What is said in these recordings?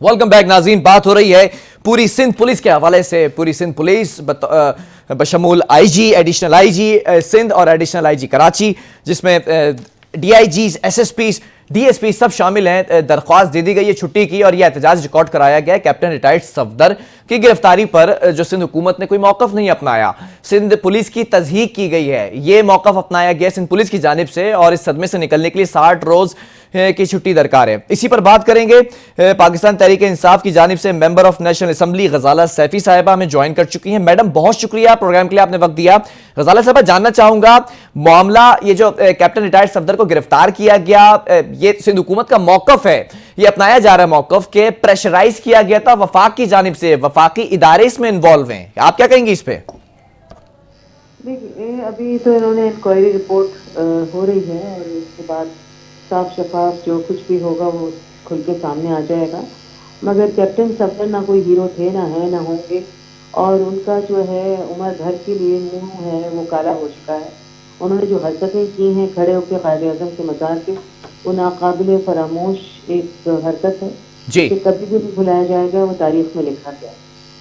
Welcome back नाज़रीन। बात हो रही है पूरी सिंध पुलिस के हवाले से। पूरी सिंध पुलिस बशमूल आईजी, एडिशनल आईजी सिंध और एडिशनल आईजी कराची, जिसमें डीआईजीज, एसएसपीज, डीएसपी सब शामिल हैं। दरख्वास्त दे दी गई है छुट्टी की और यह एहतजाज रिकॉर्ड कराया गया है कैप्टन रिटायर्ड सफदर की गिरफ्तारी पर, जो सिंध हुकूमत ने कोई मौक़िफ़ नहीं अपनाया। सिंध पुलिस की तज़हीक की गई है, ये मौक़िफ़ अपनाया गया सिंध पुलिस की जानिब से और इस सदमे से निकलने के लिए 60 रोज़ की छुट्टी दरकार है। इसी पर बात करेंगे। पाकिस्तान तहरीक इंसाफ की जानिब से मेंबर ऑफ नेशनल असम्बली गजाला सैफी साहिबा हमें ज्वाइन कर चुकी हैं। मैडम, बहुत शुक्रिया प्रोग्राम के लिए, आपने वक्त दिया। गजाला साहिबा, जानना चाहूंगा मामला ये जो कैप्टन रिटायर्ड सफदर को गिरफ्तार किया गया, ये सिंध हुकूमत का मौक़िफ़ है, ये अपनाया जा रहा है मौक़िफ़ के प्रेशराइज किया गया था वफाक की जानिब से, वफाकी इदारे इसमें इन्वॉल्व हैं, आप क्या कहेंगी इस पे? देखिए, अभी तो इन्होंने इंक्वायरी रिपोर्ट हो रही है और उसके बाद साफ शफाफ जो कुछ भी होगा वो खुल के सामने आ जाएगा। मगर कैप्टन सफदर ना कोई हीरो थे, ना है, ना होंगे, और उनका जो है उम्र भर के लिए मुंह है वो काला हो चुका है। उन्होंने जो हरकतें की हैं खड़े होकर कायदे आज़म के मज़ार पे, वो नाकाबिले फरामोश एक हरकत है जी। कि कभी भी नहीं भुलाया जाएगा। वो तारीख में लिखा गया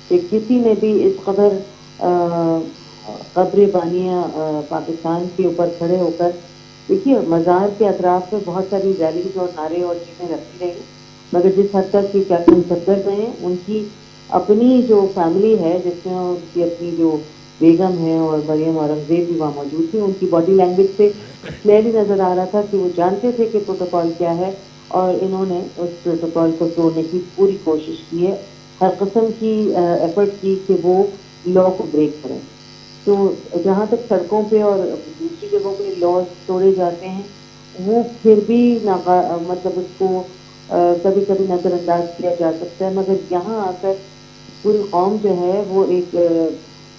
कि किसी ने भी इस कदर कब्र बानिया पाकिस्तान के ऊपर खड़े होकर, देखिए मज़ार के अतराफ में बहुत सारी रैलीज और नारे और चीज़ें रखी गई, मगर जिस हद तक कि कैप्टन सफदर गए, उनकी अपनी जो फैमिली है जिसमें उनकी अपनी जो बेगम है और मरियम औरंगजेब भी वहाँ मौजूद थी, उनकी बॉडी लैंग्वेज से क्लियरली नज़र आ रहा था कि वो जानते थे कि प्रोटोकॉल क्या है और इन्होंने उस प्रोटोकॉल को तोड़ने की पूरी कोशिश की है, हर किस्म की एफर्ट की कि वो लॉ को ब्रेक करें। तो जहाँ तक सड़कों पे और दूसरी जगहों पे लॉज तोड़े जाते हैं, वो फिर भी मतलब उसको कभी कभी नज़रअंदाज किया जा सकता है, मगर यहाँ आकर पूरी कौम जो है वो एक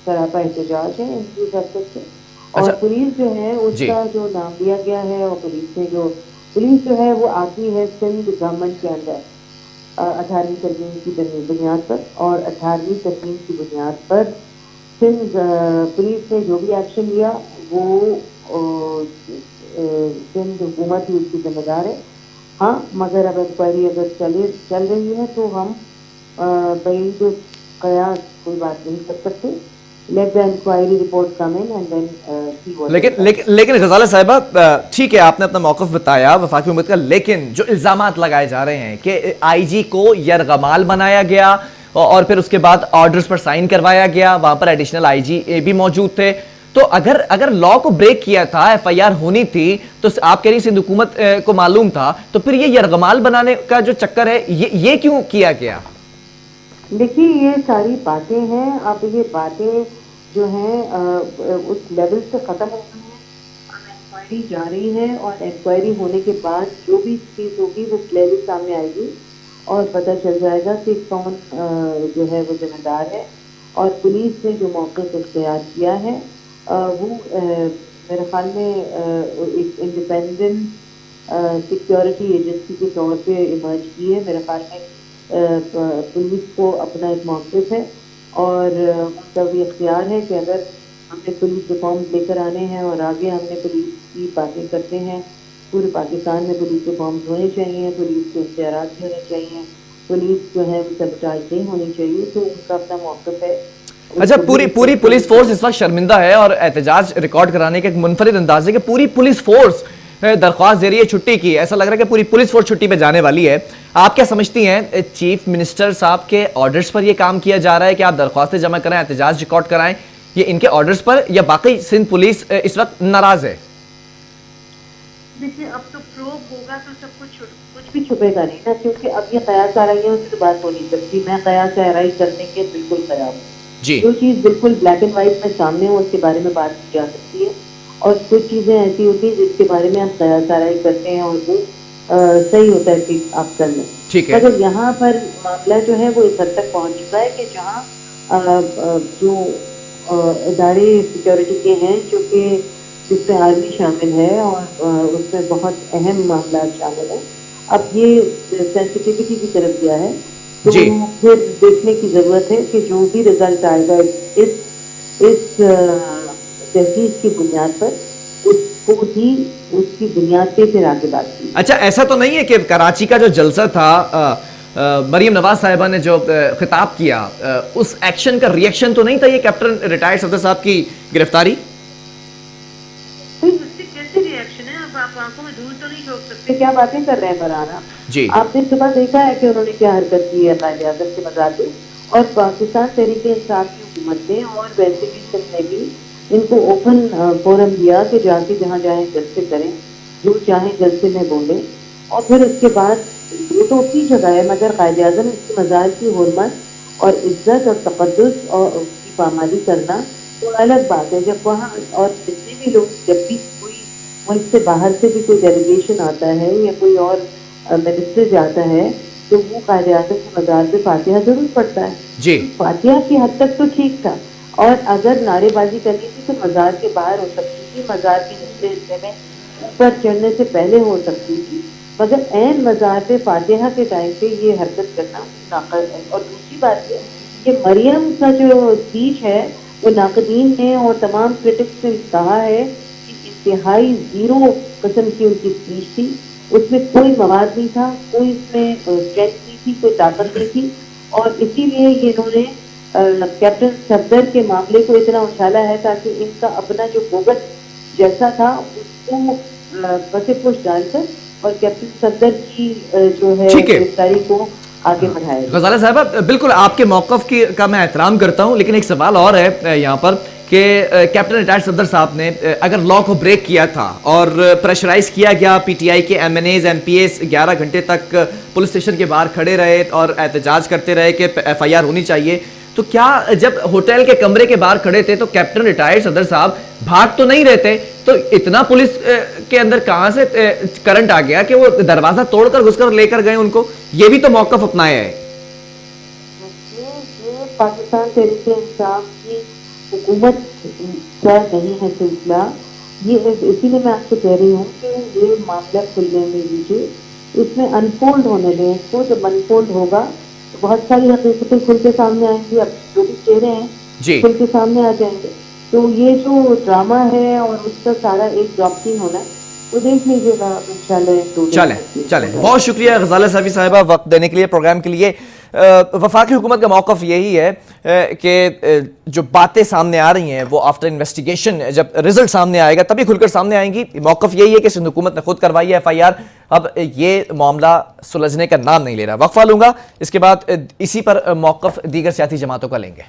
सरापा एहतजाज है इनकी हरकत से। और पुलिस जो है उसका जो नाम दिया गया है, और पुलिस जो है वो आती है सिंध गवर्नमेंट के अंदर 18वीं तरमीम की बुनियाद पर, और 18वीं तरमीम की बुनियाद पर सिंध पुलिस ने जो भी एक्शन लिया वो सिंध हुकूमत ही उसकी जिम्मेदार है। हाँ, मगर अब इंक्वायरी अगर चल रही है तो हम बैद कयास कोई बात नहीं कर सकते। Let the inquiry report come in and then see what. लेकिन गजाला साहिबा, ठीक है, आपने अपना मौक़िफ़ बताया वफाकी हुकूमत का, लेकिन जो इल्ज़ामात लगाए जा रहे हैं कि आईजी को यरगमाल बनाया गया और फिर उसके बाद ऑर्डर्स पर साइन करवाया गया, वहां पर एडिशनल आईजी भी मौजूद थे, तो अगर लॉ को ब्रेक किया था, एफआईआर होनी थी, तो आप कह रही सिंध हुकूमत को मालूम था, तो फिर ये यरगमाल बनाने का जो चक्कर है ये क्यों किया गया? देखिए, ये सारी बातें हैं, अब ये बातें जो हैं उस लेवल से ख़त्म हो गई हैं। अब इंक्वायरी जा रही है और इंक्वायरी होने के बाद जो भी चीज़ होगी वो क्लियरली सामने आएगी और पता चल जाएगा कि कौन जो है वो जिम्मेदार है। और पुलिस ने जो मौक़िफ़ इख्तियार किया है वो मेरे ख्याल में एक इंडिपेंडेंट सिक्योरिटी एजेंसी के तौर पे इमर्ज की है। मेरे ख्याल में पुलिस को अपना एक मौक़िफ़ है और उनका भी इख्तियार है कि अगर हमने पुलिस रिफॉर्म लेकर आने हैं और आगे हमने पुलिस की बातें करते हैं, पूरे पाकिस्तान में पुलिस रिफॉर्म्स होने चाहिए, पुलिस के इख्तियारात भी होने चाहिए, पुलिस जो है सबटाइज नहीं होनी चाहिए, तो उनका अपना मौक़िफ़ है। अच्छा, पूरी पुलिस फोर्स इस वक्त शर्मिंदा है और एहतजाज रिकॉर्ड कराने के एक मुनफरिद अंदाज है कि पूरी पुलिस फोर्स दरख्वास्त दे रही है छुट्टी की। ऐसा लग रहा है कि पूरी पुलिस फोर्स छुट्टी पे जाने वाली है। आप क्या समझती हैं, चीफ मिनिस्टर साहब के ऑर्डर्स पर यह काम किया जा रहा है कि आप दरख्वास्तें जमा कराएं, एहतजाज रिकॉर्ड कराएं, ये इनके ऑर्डर्स पर, या बाकी सिंध पुलिस इस वक्त नाराज है? देखिए, अब तो प्रोब होगा तो सब कुछ भी छुपेगा नहीं ना, क्योंकि अब ये कयास आराई उसकी बात हो नहीं सकती। मैं कयास आराई करने के बिल्कुल खराब हूँ। जो चीज़ बिल्कुल ब्लैक एंड व्हाइट में सामने हो उसके बारे में बात की जा सकती है, और कुछ चीज़ें ऐसी होती हैं जिसके बारे में आप कयास आराई करते हैं और वो सही होता है कि आप कर लें। ठीक है। मगर यहाँ पर मामला जो है वो इस हद तक पहुँच चुका है कि जहाँ जो इदारे सिक्योरिटी के हैं, जो कि जिसमें आर्मी शामिल है और उसमें बहुत अहम मामला शामिल है, अब ये सेंसिटिविटी की तरफ गया है, तो फिर देखने की ज़रूरत है कि जो भी रिजल्ट आएगा इस तहकीक की बुनियाद पर, उसको ही उसकी बुनियाद पे फिर आगे बात की। अच्छा, ऐसा तो नहीं है कि कराची का जो जलसा था مریم نواز صاحبہ نے جو خطاب کیا اس ایکشن کا ریئیکشن تو نہیں تھا یہ کیپٹن ریٹائرڈ صفدر صاحب کی گرفتاری؟ کیسے ریئیکشن ہے؟ اب آپ آنکھوں میں دھول تو نہیں جھونک سکتے، کیا باتیں کر رہے ہیں برانا؟ جی آپ نے صبح دیکھا ہے کہ انہوں نے کیا حرکت کی ہے قائد اعظم کے مزاج پہ، اور پاکستان تحریک انصاف کی حکومت نے اور ویسے بھی سندھ نے بھی ان کو اوپن فورم دیا کہ جا کے جہاں جائیں جلسے کریں، جو چاہیں جلسے میں بولیں، اور پھر اس کے بعد وہ تو اپنی جگہ ہے، مگر قائد اعظم اس کی مزاج کی حرمت اور عزت اور تقدس اور کی پامالی کرنا تو الگ بات ہے. جب وہاں اور جتنے بھی لوگ، جب بھی کوئی ملک سے باہر سے بھی کوئی ڈیلیگیشن آتا ہے یا کوئی اور منسٹر جاتا ہے تو وہ قائد اعظم کے مزار پہ فاتحہ ضرور پڑتا ہے. جی فاتحہ کی حد تک تو ٹھیک تھا، اور اگر نعرے بازی کرنی تھی تو مزار کے باہر ہو سکتی تھی، مزار کے نچلے حصے میں اوپر چڑھنے سے پہلے ہو سکتی تھی، مگر عین مزار پہ فاتحہ کے ٹائم پہ یہ حرکت کرنا ناقص ہے. اور دوسری بات یہ کہ مریم کا جو اسپیچ ہے وہ ناقدین نے اور تمام کرٹکس نے کہا ہے کہ انتہائی زیرو قسم کی ان کی اسپیچ تھی، اس میں کوئی مواد نہیں تھا، کوئی اس میں اسٹرینتھ نہیں تھی، کوئی طاقت نہیں تھی، اور اسی لیے یہ انہوں نے کیپٹن صفدر کے معاملے کو اتنا اچھالا ہے تاکہ ان کا اپنا جو بوگس جیسا تھا اس کو پس پوش ڈال کر اور کیپٹن صفدر کی جو ہے ٹھیک ہے گرفتاری کو آگے بڑھائے. غزالہ صاحبہ بالکل آپ کے موقف کا میں احترام کرتا ہوں، لیکن ایک سوال اور ہے یہاں پر کہ کیپٹن ریٹائرڈ صفدر صاحب نے اگر لا کو بریک کیا تھا اور پریشرائز کیا گیا، پی ٹی آئی کے M N As M P S 11 گھنٹے تک پولیس اسٹیشن کے باہر کھڑے رہے اور احتجاج کرتے رہے کہ ایف آئی آر ہونی چاہیے، تو کیا جب ہوٹل کے کمرے کے باہر کھڑے تھے تو کیپٹن ریٹائرڈ صفدر صاحب بھاگ تو نہیں رہتے؟ تو اتنا پولیس کے اندر کہاں سے کرنٹ آ گیا کہ وہ دروازہ توڑ کر گھس کر لے کر گئے ان کو؟ یہ بھی تو موقف اپنایا ہے. یہ پاکستان تحریک انصاف کی حکومت کا نہیں ہے سلسلہ، یہ اسی لیے میں آپ سے کہہ رہی ہوں کہ یہ معاملہ کھلنے میں لیجیے، اس میں انفولڈ ہونے دیں اس کو. جب انفولڈ ہوگا تو بہت ساری حقیقتیں کھل کے سامنے آئیں گی، اب جو بھی چہرے ہیں جی کھل کے سامنے آ جائیں گے. تو یہ جو ڈرامہ ہے اور اس کا سارا ایک ڈاکٹرن ہونا ہے وہ دیکھ لیجیے گا انشاءاللہ. چلیں بہت شکریہ غزالہ صفی صاحبہ وقت دینے کے لیے پروگرام کے لیے. وفاقی حکومت کا موقف یہی ہے کہ جو باتیں سامنے آ رہی ہیں وہ آفٹر انویسٹیگیشن جب رزلٹ سامنے آئے گا تبھی کھل کر سامنے آئیں گی. موقف یہی ہے کہ سندھ حکومت نے خود کروائی ہے ایف آئی آر، اب یہ معاملہ سلجھنے کا نام نہیں لے رہا. وقفہ لوں گا، اس کے بعد اسی پر موقف دیگر سیاسی جماعتوں کا لیں گے.